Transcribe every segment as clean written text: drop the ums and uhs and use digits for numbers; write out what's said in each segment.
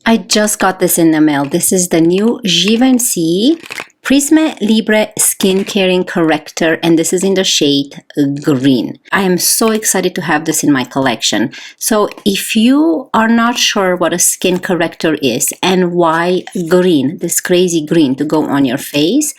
I just got this in the mail. This is the new Givenchy Prisme Libre Skin Caring Corrector, and this is in the shade green. I am so excited to have this in my collection. So if you are not sure what a skin corrector is and why green, this crazy green to go on your face,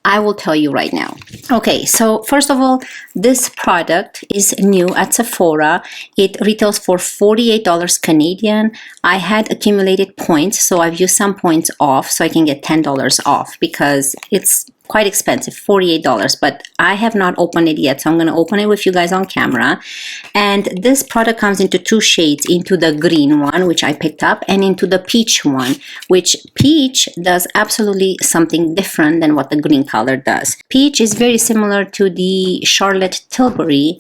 I will tell you right now. Okay, so first of all, this product is new at Sephora. It retails for $48 Canadian. I had accumulated points, so I've used some points off so I can get $10 off because it's quite expensive, $48, but I have not opened it yet, so I'm going to open it with you guys on camera. And this product comes into two shades, into the green one, which I picked up, and into the peach one, which peach does absolutely something different than what the green color does. Peach is very similar to the Charlotte Tilbury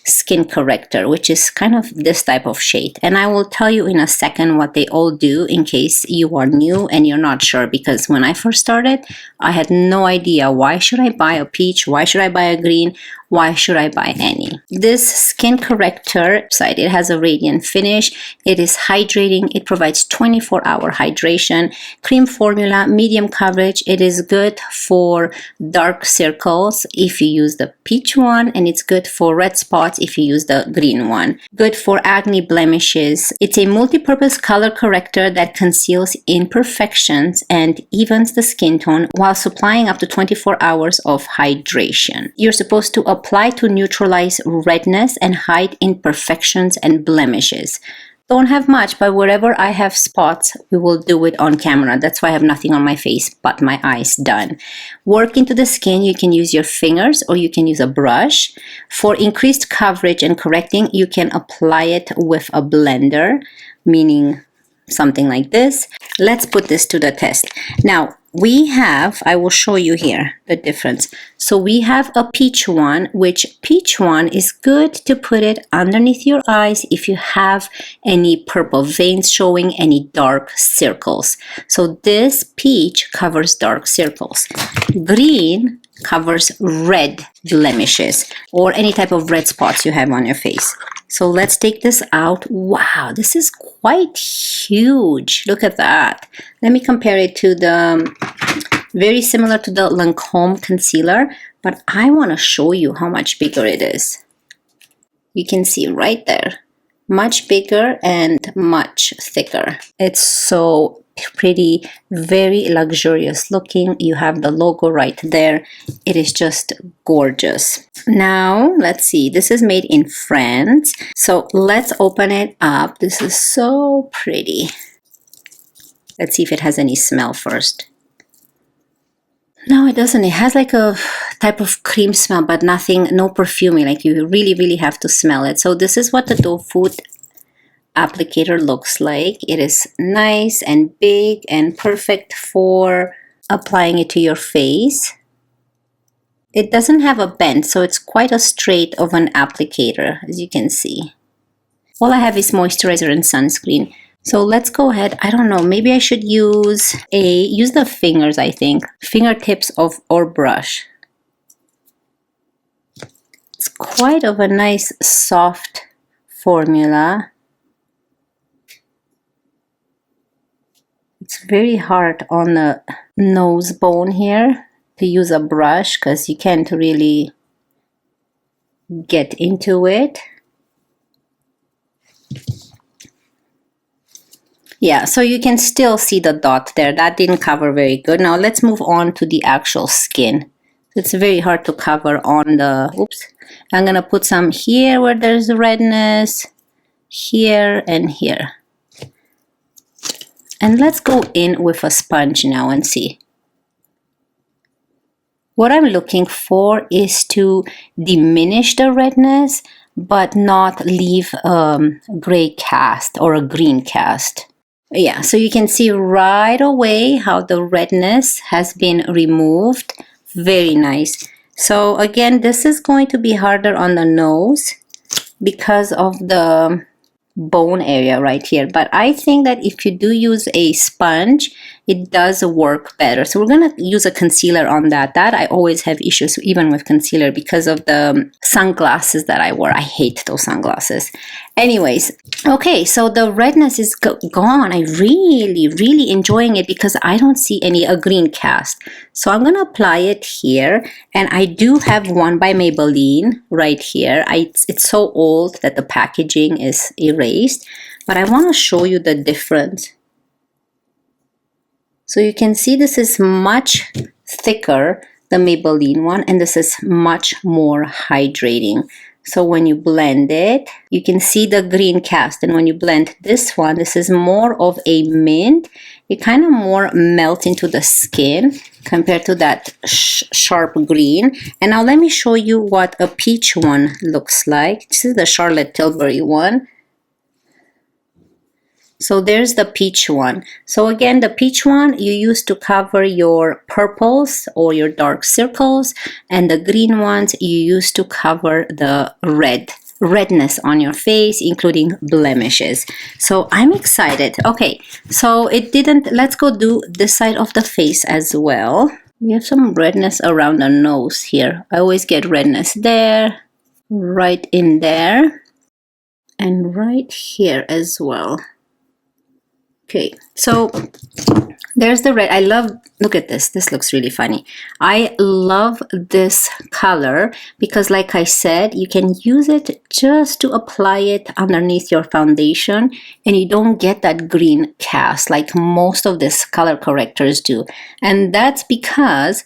skin corrector, which is kind of this type of shade, and I will tell you in a second what they all do in case you are new and you're not sure, because when I first started I had no idea why should I buy a peach, why should I buy a green, why should I buy any. This skin corrector side, it has a radiant finish, it is hydrating, it provides 24-hour hydration, cream formula, medium coverage. It is good for dark circles if you use the peach one, and it's good for red spots if you use the green one. Good for acne blemishes. It's a multi-purpose color corrector that conceals imperfections and evens the skin tone while supplying up to 24 hours of hydration. You're supposed to apply to neutralize redness and hide imperfections and blemishes. Don't have much, but wherever I have spots, we will do it on camera. That's why I have nothing on my face but my eyes done. Work into the skin, you can use your fingers or you can use a brush. For increased coverage and correcting, you can apply it with a blender, meaning something like this. Let's put this to the test. Now, we have, I will show you here the difference. So we have a peach one, which peach one is good to put it underneath your eyes if you have any purple veins showing, any dark circles. So this peach covers dark circles. Green covers red blemishes or any type of red spots you have on your face. So let's take this out. Wow, this is quite huge. Look at that. Let me compare it to the, very similar to the Lancome concealer, but I want to show you how much bigger it is. You can see right there. Much bigger and much thicker. It's so pretty, very luxurious looking. You have the logo right there. It is just gorgeous. Now let's see, this is made in France, so let's open it up. This is so pretty. Let's see if it has any smell first. No, it doesn't. It has like a type of cream smell, but nothing, no perfuming. Like you really have to smell it. So this is what the doe food applicator looks like. It is nice and big and perfect for applying it to your face. It doesn't have a bend, so it's quite a straight of an applicator, as you can see. All I have is moisturizer and sunscreen. So let's go ahead. I don't know, maybe I should use the fingers, I think. Fingertips or brush. It's quite of a nice soft formula. It's very hard on the nose bone here to use a brush because you can't really get into it. Yeah, so you can still see the dot there. That didn't cover very good. Now let's move on to the actual skin. It's very hard to cover on the, oops. I'm going to put some here where there's redness, here and here. And let's go in with a sponge now and see. What I'm looking for is to diminish the redness, but not leave a gray cast or a green cast. Yeah, so you can see right away how the redness has been removed. Very nice. So again, this is going to be harder on the nose because of the bone area right here. But I think that if you do use a sponge, it does work better. So we're gonna use a concealer on that. I always have issues even with concealer because of the sunglasses that I wore. I hate those sunglasses. Anyways, okay, so the redness is gone. I really enjoying it because I don't see any green cast. So I'm gonna apply it here, and I do have one by Maybelline right here. It's so old that the packaging is erased, but I want to show you the difference. So you can see this is much thicker, the Maybelline one, and this is much more hydrating. So when you blend it, you can see the green cast, and when you blend this one, this is more of a mint. It kind of more melts into the skin compared to that sharp green. And now let me show you what a peach one looks like. This is the Charlotte Tilbury one. So there's the peach one. So again, the peach one you use to cover your purples or your dark circles, and the green ones you use to cover the redness on your face, including blemishes. So I'm excited. Okay, so let's go do this side of the face as well. We have some redness around the nose here. I always get redness there, right in there, and right here as well. Okay, so there's the red. I love, look at this. This looks really funny. I love this color because, like I said, you can use it just to apply it underneath your foundation, and you don't get that green cast like most of these color correctors do. And that's because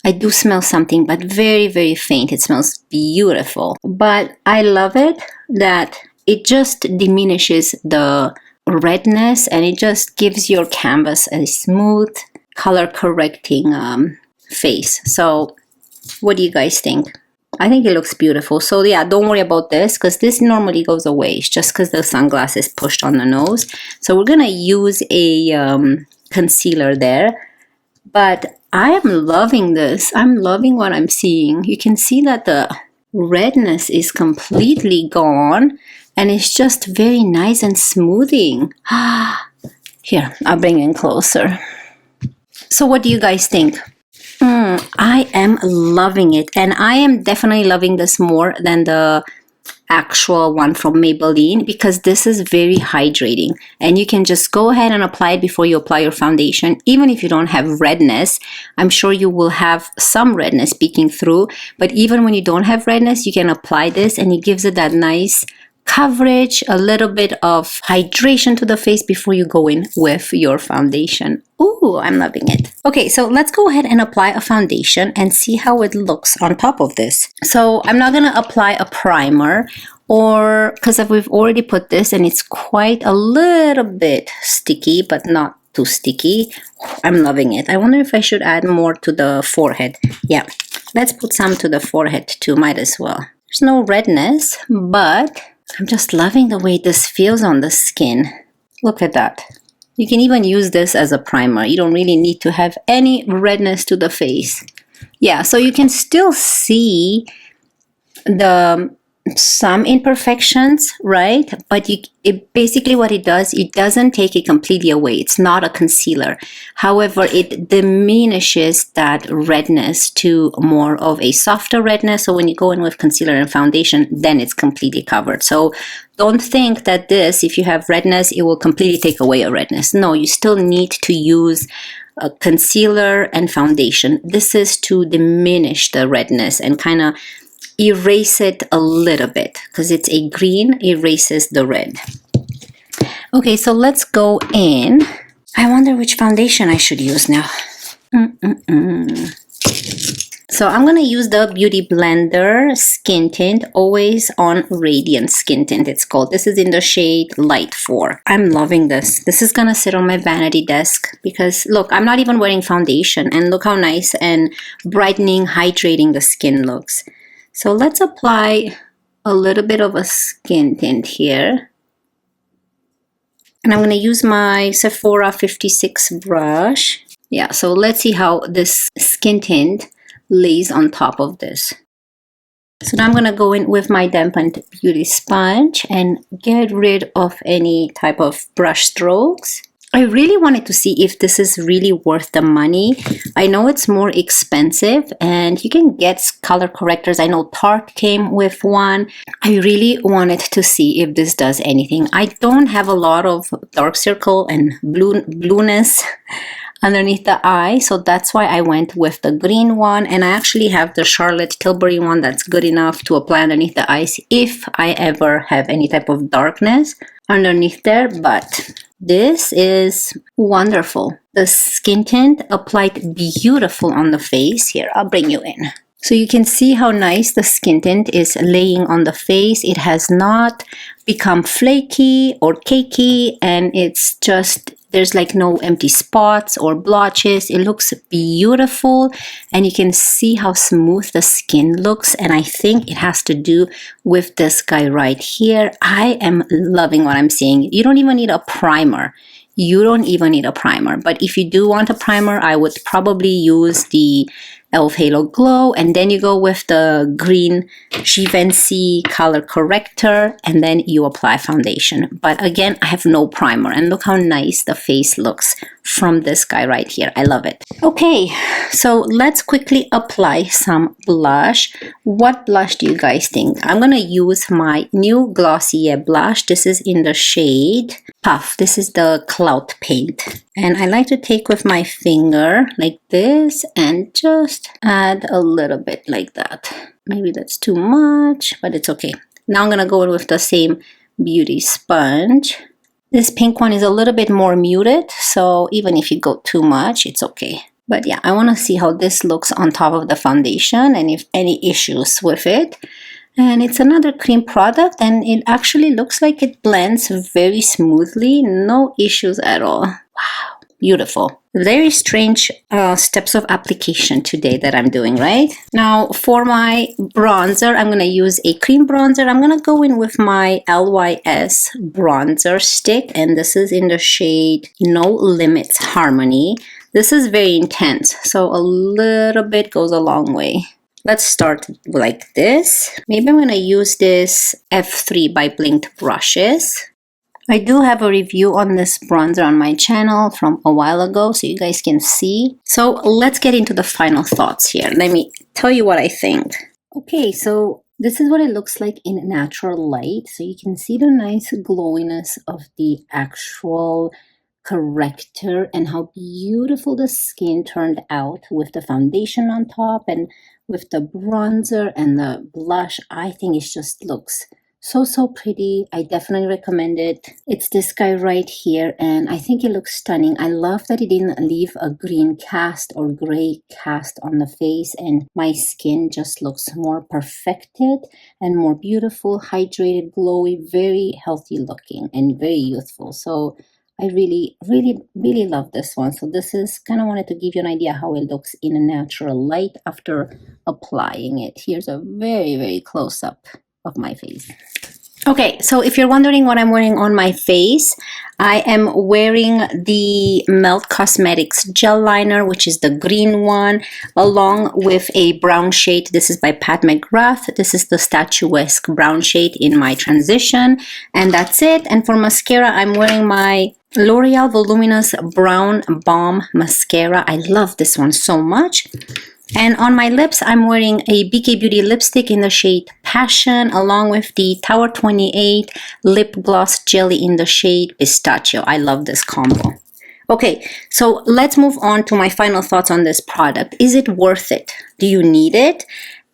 I do smell something, but very faint. It smells beautiful. But I love it that it just diminishes the redness, and it just gives your canvas a smooth color correcting face. So what do you guys think? I think it looks beautiful. So yeah, don't worry about this because this normally goes away. It's just because the sunglasses pushed on the nose. So we're gonna use a concealer there, but I am loving this. I'm loving what I'm seeing. You can see that the redness is completely gone, and it's just very nice and smoothing. Here, I'll bring it in closer. So what do you guys think? I am loving it, and I am definitely loving this more than the actual one from Maybelline because this is very hydrating, and you can just go ahead and apply it before you apply your foundation. Even if you don't have redness, I'm sure you will have some redness peeking through, but even when you don't have redness, you can apply this and it gives it that nice coverage, a little bit of hydration to the face before you go in with your foundation. Ooh, I'm loving it. Okay, so let's go ahead and apply a foundation and see how it looks on top of this. So I'm not gonna apply a primer, or because we've already put this and it's quite a little bit sticky, but not too sticky. I'm loving it. I wonder if I should add more to the forehead. Yeah, let's put some to the forehead too, might as well. There's no redness, but I'm just loving the way this feels on the skin. Look at that. You can even use this as a primer. You don't really need to have any redness to the face. Yeah, so you can still see some imperfections, right? But basically what it does, it doesn't take it completely away. It's not a concealer. However, it diminishes that redness to more of a softer redness. So when you go in with concealer and foundation, then it's completely covered. So don't think that this, if you have redness, it will completely take away a redness. No, you still need to use a concealer and foundation. This is to diminish the redness and kind of erase it a little bit because it's a green, erases the red. Okay, so let's go in. I wonder which foundation I should use now. So I'm going to use the Beauty Blender Skin Tint, Always On Radiant Skin Tint, it's called. This is in the shade Light 4. I'm loving this. This is going to sit on my vanity desk because, look, I'm not even wearing foundation. And look how nice and brightening, hydrating the skin looks. So let's apply a little bit of a skin tint here. And I'm going to use my Sephora 56 brush. Yeah, so let's see how this skin tint lays on top of this. So now I'm going to go in with my dampened beauty sponge and get rid of any type of brush strokes. I really wanted to see if this is really worth the money. I know it's more expensive and you can get color correctors. I know Tarte came with one. I really wanted to see if this does anything. I don't have a lot of dark circle and blueness underneath the eye, so that's why I went with the green one, and I actually have the Charlotte Tilbury one that's good enough to apply underneath the eyes if I ever have any type of darkness underneath there. But this is wonderful. The skin tint applied beautiful on the face. Here, I'll bring you in. So you can see how nice the skin tint is laying on the face. It has not become flaky or cakey, and it's just, there's like no empty spots or blotches. It looks beautiful, and you can see how smooth the skin looks, and I think it has to do with this guy right here. I am loving what I'm seeing. You don't even need a primer. You don't even need a primer, but if you do want a primer, I would probably use the e.l.f. Halo Glow, and then you go with the green Givenchy color corrector, and then you apply foundation. But again, I have no primer, and look how nice the face looks from this guy right here. I love it. Okay, so let's quickly apply some blush. What blush do you guys think? I'm gonna use my new Glossier blush. This is in the shade Puff. This is the Clout Paint, and I like to take with my finger like this and just add a little bit like that. Maybe that's too much, but it's okay. Now I'm gonna go in with the same beauty sponge. This pink one is a little bit more muted, so even if you go too much, it's okay. But yeah, I want to see how this looks on top of the foundation and if any issues with it. And it's another cream product, and it actually looks like it blends very smoothly. No issues at all. Wow, beautiful. Very strange steps of application today that I'm doing, right? Now for my bronzer, I'm going to use a cream bronzer. I'm going to go in with my LYS bronzer stick, and this is in the shade No Limits Harmony. This is very intense, so a little bit goes a long way. Let's start like this. Maybe I'm going to use this F3 by Blinked brushes. I do have a review on this bronzer on my channel from a while ago, so you guys can see. So let's get into the final thoughts here. Let me tell you what I think. Okay, so this is what it looks like in natural light. So you can see the nice glowiness of the actual corrector and how beautiful the skin turned out with the foundation on top and with the bronzer and the blush. I think it just looks so pretty. I definitely recommend it. It's this guy right here, and I think it looks stunning. I love that it didn't leave a green cast or gray cast on the face, and my skin just looks more perfected and more beautiful, hydrated, glowy, very healthy looking and very youthful. So I really love this one. So this is kind of wanted to give you an idea how it looks in a natural light after applying it. Here's a very close up of my face. Okay, so if you're wondering what I'm wearing on my face, I am wearing the Melt Cosmetics gel liner, which is the green one, along with a brown shade. This is by Pat McGrath. This is the Statuesque brown shade in my transition, and that's it. And for mascara, I'm wearing my Loreal Voluminous Brown Balm Mascara. I love this one so much. And on my lips, I'm wearing a BK Beauty lipstick in the shade Passion, along with the Tower 28 lip gloss jelly in the shade Pistachio. I love this combo. Okay, so let's move on to my final thoughts on this product. Is it worth it? Do you need it?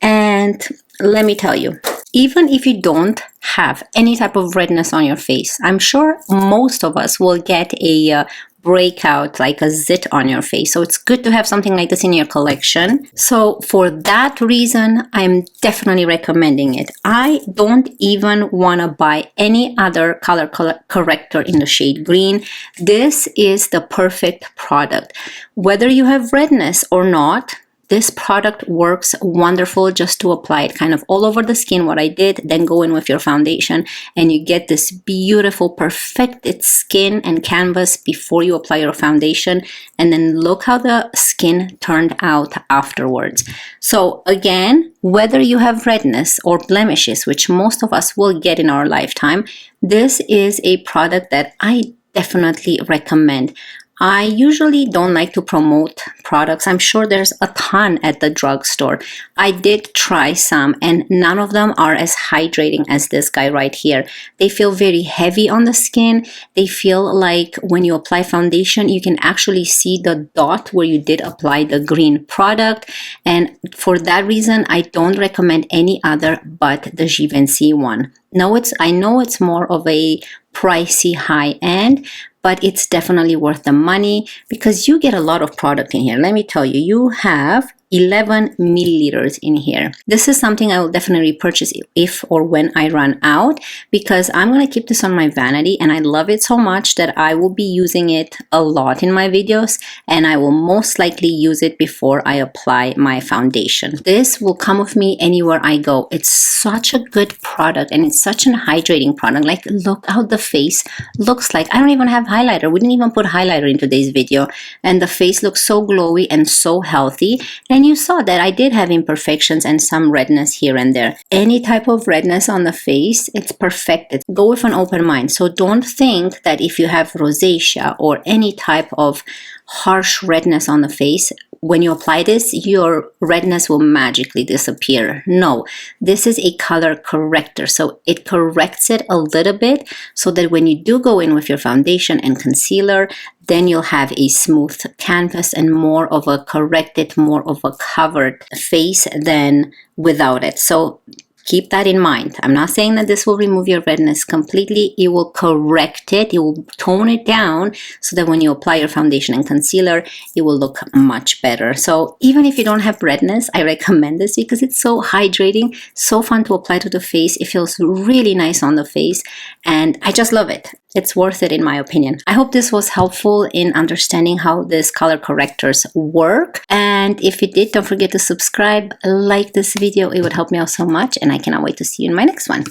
And let me tell you, even if you don't have any type of redness on your face, I'm sure most of us will get a breakout, like a zit on your face. So it's good to have something like this in your collection. So for that reason, I'm definitely recommending it. I don't even want to buy any other color corrector in the shade green. This is the perfect product. Whether you have redness or not, this product works wonderful just to apply it kind of all over the skin, what I did, then go in with your foundation and you get this beautiful perfected skin and canvas before you apply your foundation, and then look how the skin turned out afterwards. So again, whether you have redness or blemishes, which most of us will get in our lifetime, this is a product that I definitely recommend. I usually don't like to promote products. I'm sure there's a ton at the drugstore. I did try some and none of them are as hydrating as this guy right here. They feel very heavy on the skin. They feel like when you apply foundation, you can actually see the dot where you did apply the green product. And for that reason, I don't recommend any other but the Givenchy one. I know it's more of a pricey high end, but it's definitely worth the money because you get a lot of product in here. Let me tell you, you have 11 milliliters in here. This is something I will definitely purchase if or when I run out, because I'm going to keep this on my vanity and I love it so much that I will be using it a lot in my videos, and I will most likely use it before I apply my foundation. This will come with me anywhere I go. It's such a good product and it's such an hydrating product. Like, look how the face looks like. I don't even have highlighter. We didn't even put highlighter in today's video, and the face looks so glowy and so healthy. And you saw that I did have imperfections and some redness here and there. Any type of redness on the face, it's perfected. Go with an open mind. So don't think that if you have rosacea or any type of harsh redness on the face, when you apply this, your redness will magically disappear. No, this is a color corrector. So it corrects it a little bit so that when you do go in with your foundation and concealer, then you'll have a smooth canvas and more of a corrected, more of a covered face than without it. So keep that in mind. I'm not saying that this will remove your redness completely. It will correct it. It will tone it down so that when you apply your foundation and concealer, it will look much better. So even if you don't have redness, I recommend this because it's so hydrating, so fun to apply to the face. It feels really nice on the face and I just love it. It's worth it in my opinion. I hope this was helpful in understanding how these color correctors work. And if it did, don't forget to subscribe, like this video. It would help me out so much and I cannot wait to see you in my next one.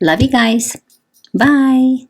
Love you guys. Bye.